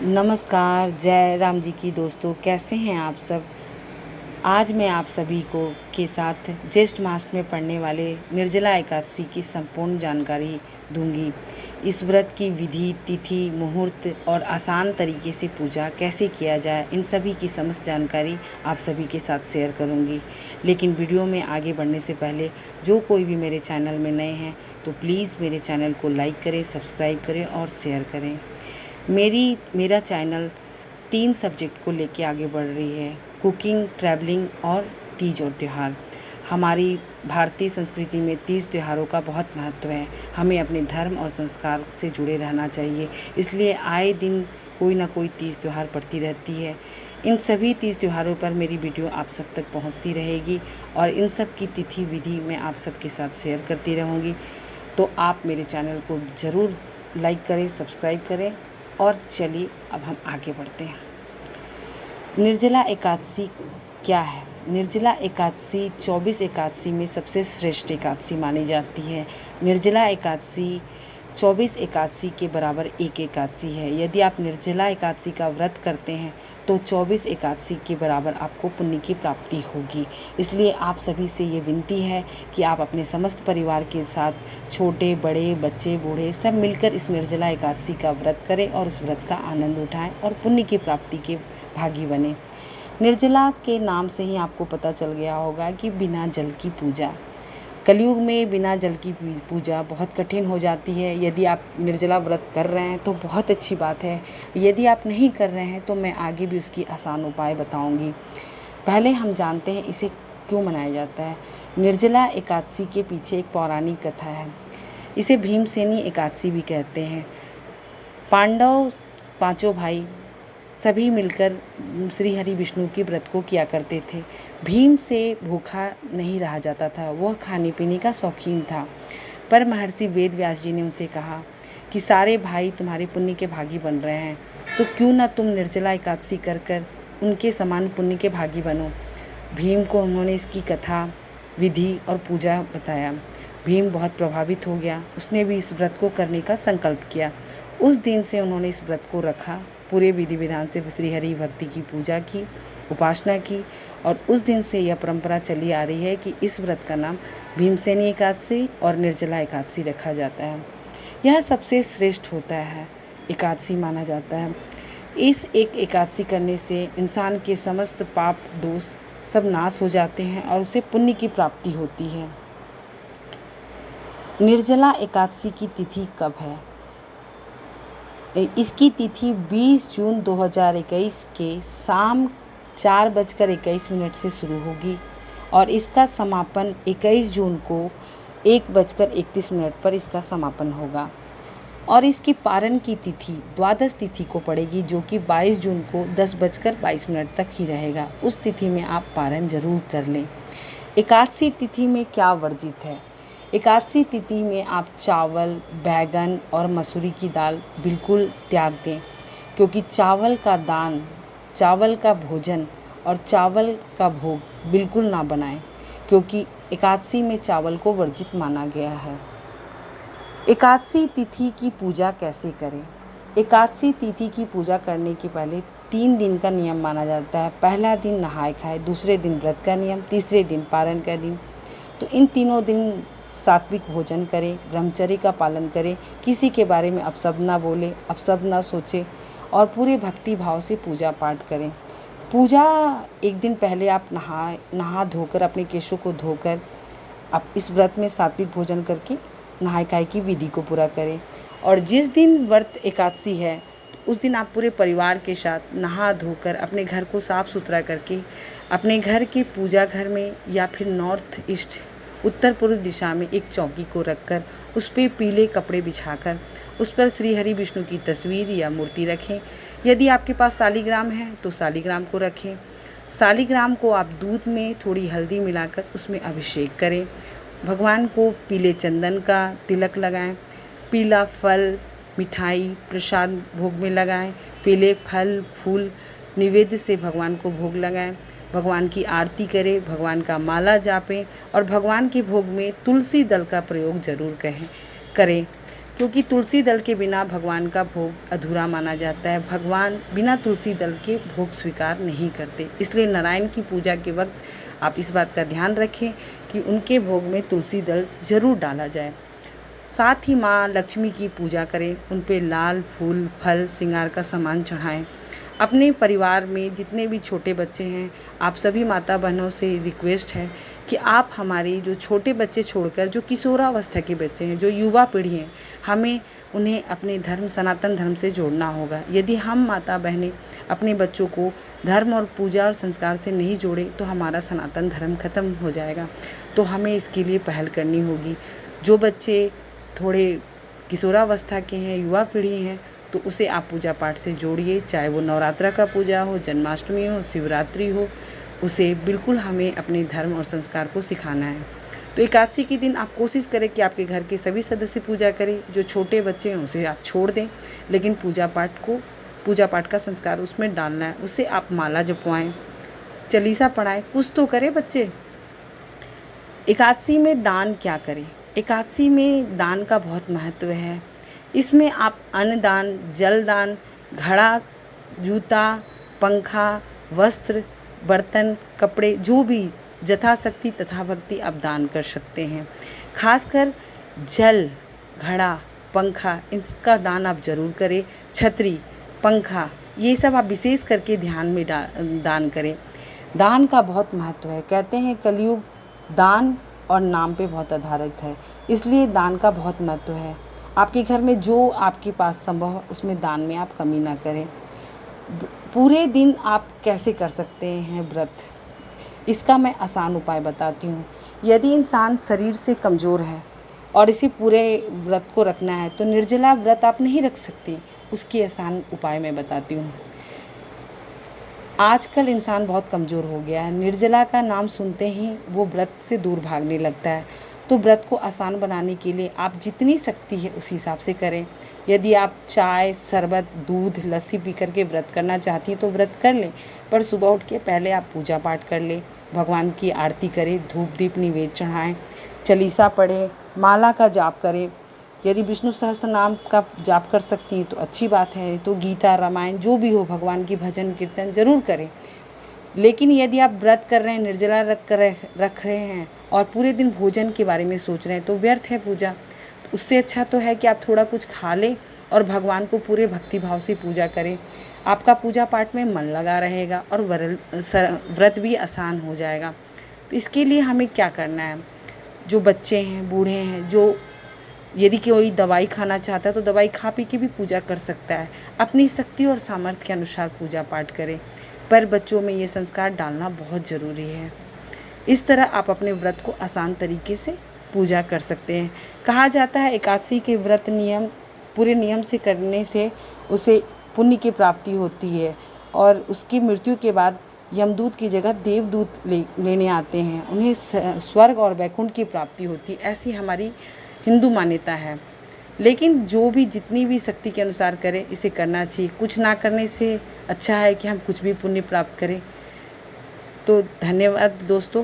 नमस्कार, जय राम जी की दोस्तों, कैसे हैं आप सब। आज मैं आप सभी को के साथ ज्येष्ठ मास में पड़ने वाले निर्जला एकादशी की संपूर्ण जानकारी दूंगी। इस व्रत की विधि, तिथि, मुहूर्त और आसान तरीके से पूजा कैसे किया जाए, इन सभी की समस्त जानकारी आप सभी के साथ शेयर करूंगी। लेकिन वीडियो में आगे बढ़ने से पहले जो कोई भी मेरे चैनल में नए हैं तो प्लीज़ मेरे चैनल को लाइक करें, सब्सक्राइब करें और शेयर करें। मेरा चैनल 3 सब्जेक्ट को लेके आगे बढ़ रही है: कुकिंग, ट्रैवलिंग और तीज और त्यौहार। हमारी भारतीय संस्कृति में तीज त्योहारों का बहुत महत्व है। हमें अपने धर्म और संस्कार से जुड़े रहना चाहिए, इसलिए आए दिन कोई ना कोई तीज त्यौहार पड़ती रहती है। इन सभी तीज त्योहारों पर मेरी वीडियो आप सब तक पहुंचती रहेगी और इन सब की तिथि विधि मैं आप सबके साथ शेयर करती रहूँगी। तो आप मेरे चैनल को ज़रूर लाइक करें, सब्सक्राइब करें। और चलिए अब हम आगे बढ़ते हैं। निर्जला एकादशी क्या है? निर्जला एकादशी 24 एकादशी में सबसे श्रेष्ठ एकादशी मानी जाती है। निर्जला एकादशी 24 एकादशी के बराबर एक एकादशी है। यदि आप निर्जला एकादशी का व्रत करते हैं तो 24 एकादशी के बराबर आपको पुण्य की प्राप्ति होगी। इसलिए आप सभी से ये विनती है कि आप अपने समस्त परिवार के साथ, छोटे बड़े, बच्चे बूढ़े सब मिलकर इस निर्जला एकादशी का व्रत करें और उस व्रत का आनंद उठाएं और पुण्य की प्राप्ति के भागी बने। निर्जला के नाम से ही आपको पता चल गया होगा कि बिना जल की पूजा। कलयुग में बिना जल की पूजा बहुत कठिन हो जाती है। यदि आप निर्जला व्रत कर रहे हैं तो बहुत अच्छी बात है। यदि आप नहीं कर रहे हैं तो मैं आगे भी उसकी आसान उपाय बताऊंगी। पहले हम जानते हैं इसे क्यों मनाया जाता है। निर्जला एकादशी के पीछे एक पौराणिक कथा है। इसे भीमसेनी एकादशी भी कहते हैं। पांडव पांचों भाई सभी मिलकर श्री हरि विष्णु के व्रत को किया करते थे। भीम से भूखा नहीं रहा जाता था, वह खाने पीने का शौकीन था। पर महर्षि वेद व्यास जी ने उसे कहा कि सारे भाई तुम्हारे पुण्य के भागी बन रहे हैं, तो क्यों ना तुम निर्जला एकादशी कर कर उनके समान पुण्य के भागी बनो। भीम को उन्होंने इसकी कथा, विधि और पूजा बताया। भीम बहुत प्रभावित हो गया। उसने भी इस व्रत को करने का संकल्प किया। उस दिन से उन्होंने इस व्रत को रखा, पूरे विधि विधान से श्री हरि भक्ति की पूजा की, उपासना की और उस दिन से यह परंपरा चली आ रही है कि इस व्रत का नाम भीमसेनी एकादशी और निर्जला एकादशी रखा जाता है। यह सबसे श्रेष्ठ होता है, एकादशी माना जाता है। इस एक एकादशी करने से इंसान के समस्त पाप दोष सब नाश हो जाते हैं और उसे पुण्य की प्राप्ति होती है। निर्जला एकादशी की तिथि कब है? इसकी तिथि 20 जून 2021 के शाम 4:21 से शुरू होगी और इसका समापन 21 जून को 1:31 पर इसका समापन होगा। और इसकी पारण की तिथि द्वादश तिथि को पड़ेगी, जो कि 22 जून को 10:22 तक ही रहेगा। उस तिथि में आप पारण जरूर कर लें। एकादशी तिथि में क्या वर्जित है? एकादशी तिथि में आप चावल, बैगन और मसूरी की दाल बिल्कुल त्याग दें, क्योंकि चावल का दान, चावल का भोजन और चावल का भोग बिल्कुल ना बनाएं, क्योंकि एकादशी में चावल को वर्जित माना गया है। एकादशी तिथि की पूजा कैसे करें? एकादशी तिथि की पूजा करने के पहले 3 दिन का नियम माना जाता है। पहला दिन नहाए खाए, दूसरे दिन व्रत का नियम, तीसरे दिन पारण का दिन। तो इन तीनों दिन सात्विक भोजन करें, ब्रह्मचर्य का पालन करें, किसी के बारे में अपशब्द ना बोले, अपशब्द ना सोचें और पूरे भक्ति भाव से पूजा पाठ करें। पूजा एक दिन पहले आप नहा धोकर, अपने केशों को धोकर आप इस व्रत में सात्विक भोजन करके नहाय खाए की विधि को पूरा करें। और जिस दिन व्रत एकादशी है तो उस दिन आप पूरे परिवार के साथ नहा धोकर अपने घर को साफ सुथरा करके अपने घर के पूजा घर में या फिर नॉर्थ ईस्ट, उत्तर पूर्व दिशा में एक चौकी को रखकर उस पर पीले कपड़े बिछाकर उस पर श्री हरि विष्णु की तस्वीर या मूर्ति रखें। यदि आपके पास शालिग्राम है तो शालिग्राम को रखें। शालिग्राम को आप दूध में थोड़ी हल्दी मिलाकर उसमें अभिषेक करें। भगवान को पीले चंदन का तिलक लगाएं। पीला फल, मिठाई, प्रसाद भोग में लगाएं। पीले फल फूल निवेद्य से भगवान को भोग लगाएं। भगवान की आरती करें, भगवान का माला जापें और भगवान के भोग में तुलसी दल का प्रयोग जरूर करें। क्योंकि तुलसी दल के बिना भगवान का भोग अधूरा माना जाता है। भगवान बिना तुलसी दल के भोग स्वीकार नहीं करते। इसलिए नारायण की पूजा के वक्त आप इस बात का ध्यान रखें कि उनके भोग में तुलसी दल ज़रूर डाला जाए। साथ ही माँ लक्ष्मी की पूजा करें, उन पे लाल फूल, फल, श्रृंगार का सामान चढ़ाएं। अपने परिवार में जितने भी छोटे बच्चे हैं, आप सभी माता बहनों से रिक्वेस्ट है कि आप हमारे जो छोटे बच्चे छोड़कर जो किशोरावस्था के बच्चे हैं, जो युवा पीढ़ी हैं, हमें उन्हें अपने धर्म, सनातन धर्म से जोड़ना होगा। यदि हम माता बहनें अपने बच्चों को धर्म और पूजा और संस्कार से नहीं जोड़े तो हमारा सनातन धर्म खत्म हो जाएगा। तो हमें इसके लिए पहल करनी होगी। जो बच्चे थोड़े किशोरावस्था के हैं, युवा पीढ़ी हैं, तो उसे आप पूजा पाठ से जोड़िए। चाहे वो नवरात्रा का पूजा हो, जन्माष्टमी हो, शिवरात्रि हो, उसे बिल्कुल हमें अपने धर्म और संस्कार को सिखाना है। तो एकादशी के दिन आप कोशिश करें कि आपके घर के सभी सदस्य पूजा करें। जो छोटे बच्चे हैं उसे आप छोड़ दें, लेकिन पूजा पाठ का संस्कार उसमें डालना है। उससे आप माला जपवाएं, चालीसा पढ़ाएं, कुछ तो करें बच्चे। एकादशी में दान क्या करें? एकादशी में दान का बहुत महत्व है। इसमें आप अन्न दान, जल दान, घड़ा, जूता, पंखा, वस्त्र, बर्तन, कपड़े, जो भी यथाशक्ति तथा भक्ति आप दान कर सकते हैं। खासकर जल, घड़ा, पंखा, इसका दान आप ज़रूर करें। छतरी, पंखा, ये सब आप विशेष करके ध्यान में दान करें। दान का बहुत महत्व है। कहते हैं कलयुग दान और नाम पे बहुत आधारित है, इसलिए दान का बहुत महत्व है। आपके घर में जो आपके पास संभव है उसमें दान में आप कमी ना करें। पूरे दिन आप कैसे कर सकते हैं व्रत, इसका मैं आसान उपाय बताती हूँ। यदि इंसान शरीर से कमज़ोर है और इसे पूरे व्रत को रखना है तो निर्जला व्रत आप नहीं रख सकती। उसकी आसान उपाय मैं बताती हूँ। आजकल इंसान बहुत कमज़ोर हो गया है। निर्जला का नाम सुनते ही वो व्रत से दूर भागने लगता है। तो व्रत को आसान बनाने के लिए आप जितनी शक्ति है उस हिसाब से करें। यदि आप चाय, शरबत, दूध, लस्सी पी करके व्रत करना चाहती हैं तो व्रत कर लें, पर सुबह उठ के पहले आप पूजा पाठ कर लें, भगवान की आरती करें, धूप दीप निवेद चढ़ाएँ, चालीसा पढ़ें, माला का जाप करें। यदि विष्णु सहस्त्र नाम का जाप कर सकती हैं तो अच्छी बात है। तो गीता, रामायण, जो भी हो, भगवान की भजन कीर्तन ज़रूर करें। लेकिन यदि आप व्रत कर रहे हैं, निर्जला रख रहे हैं और पूरे दिन भोजन के बारे में सोच रहे हैं तो व्यर्थ है पूजा। तो उससे अच्छा तो है कि आप थोड़ा कुछ खा लें और भगवान को पूरे भक्ति भाव से पूजा करें। आपका पूजा पाठ में मन लगा रहेगा और व्रत भी आसान हो जाएगा। तो इसके लिए हमें क्या करना है? जो बच्चे हैं, बूढ़े हैं, जो यदि कोई दवाई खाना चाहता है तो दवाई खा पी के भी पूजा कर सकता है। अपनी शक्ति और सामर्थ्य के अनुसार पूजा पाठ करें, पर बच्चों में ये संस्कार डालना बहुत ज़रूरी है। इस तरह आप अपने व्रत को आसान तरीके से पूजा कर सकते हैं। कहा जाता है एकादशी के व्रत पूरे नियम से करने से उसे पुण्य की प्राप्ति होती है और उसकी मृत्यु के बाद यमदूत की जगह देवदूत लेने आते हैं, उन्हें स्वर्ग और वैकुंठ की प्राप्ति होती है। ऐसी हमारी हिंदू मान्यता है। लेकिन जो भी जितनी भी शक्ति के अनुसार करें, इसे करना चाहिए। कुछ ना करने से अच्छा है कि हम कुछ भी पुण्य प्राप्त करें। तो धन्यवाद दोस्तों।